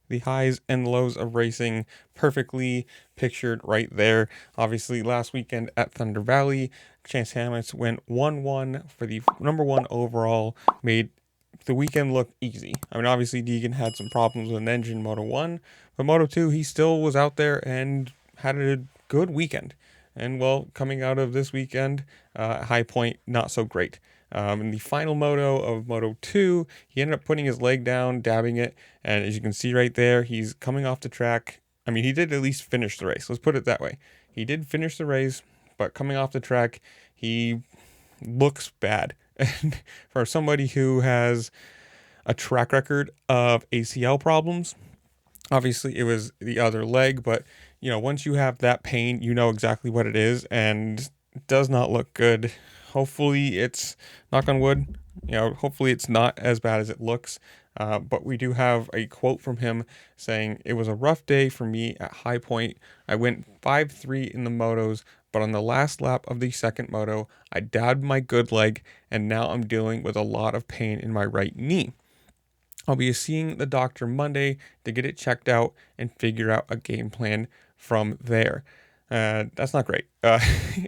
the highs and lows of racing perfectly pictured right there. Obviously, last weekend at Thunder Valley, Chance Hymas went 1-1 for the number one overall, made the weekend look easy. I mean, obviously, Deegan had some problems with an engine in Moto 1, but Moto 2, he still was out there and had a good weekend. And well, coming out of this weekend, High Point, not so great. In the final moto of Moto 2, he ended up putting his leg down, dabbing it, and as you can see right there, he's coming off the track. I mean, he did at least finish the race. Let's put it that way. He did finish the race, but coming off the track, he looks bad. And for somebody who has a track record of ACL problems, obviously it was the other leg, but once you have that pain, you know exactly what it is, and it does not look good. Hopefully it's, knock on wood, hopefully it's not as bad as it looks. But we do have a quote from him saying, "It was a rough day for me at High Point. I went 5-3 in the motos, but on the last lap of the second moto, I dabbed my good leg, and now I'm dealing with a lot of pain in my right knee. I'll be seeing the doctor Monday to get it checked out and figure out a game plan from there." That's not great.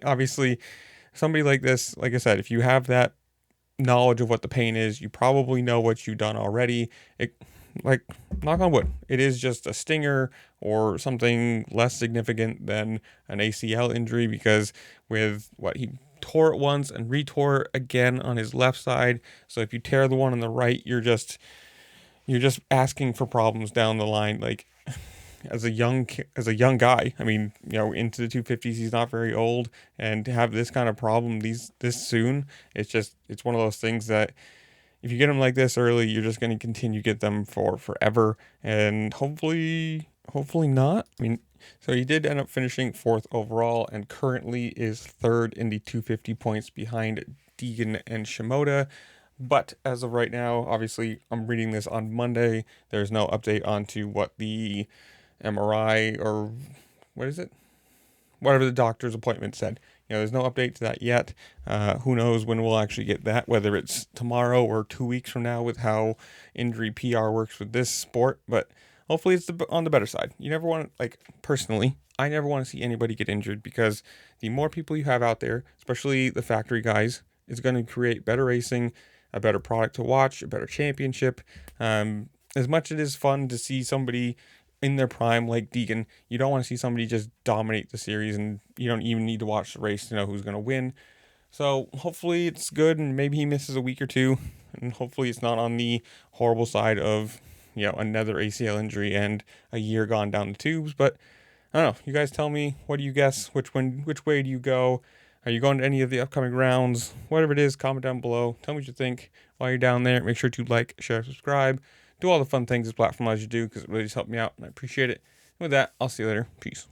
Obviously, somebody like this, like I said, if you have that knowledge of what the pain is, you probably know what you've done already. Like, knock on wood, it is just a stinger or something less significant than an ACL injury, because with what he tore it once and retore it again on his left side. So if you tear the one on the right, you're just asking for problems down the line. Like, as a young guy, I mean, into the 250s, he's not very old, and to have this kind of problem this soon, it's one of those things that if you get them like this early, you're just going to continue to get them for forever, and hopefully not. I mean, so he did end up finishing fourth overall, and currently is third in the 250 points behind Deegan and Shimoda. But as of right now, obviously, I'm reading this on Monday. There's no update onto what the MRI or what is it? Whatever the doctor's appointment said. There's no update to that yet. Who knows when we'll actually get that, whether it's tomorrow or 2 weeks from now with how injury PR works with this sport. But hopefully it's on the better side. You never want to, personally, I never want to see anybody get injured, because the more people you have out there, especially the factory guys, is going to create better racing, a better product to watch, a better championship. As much as it is fun to see somebody in their prime like Deegan, you don't want to see somebody just dominate the series, and you don't even need to watch the race to know who's going to win. So hopefully it's good, and maybe he misses a week or two, and hopefully it's not on the horrible side of another ACL injury and a year gone down the tubes. But I don't know. You guys tell me, what do you guess? Which way do you go? Are you going to any of the upcoming rounds? Whatever it is, comment down below. Tell me what you think while you're down there. Make sure to like, share, subscribe. Do all the fun things this platform allows you to do, because it really just helped me out, and I appreciate it. And with that, I'll see you later. Peace.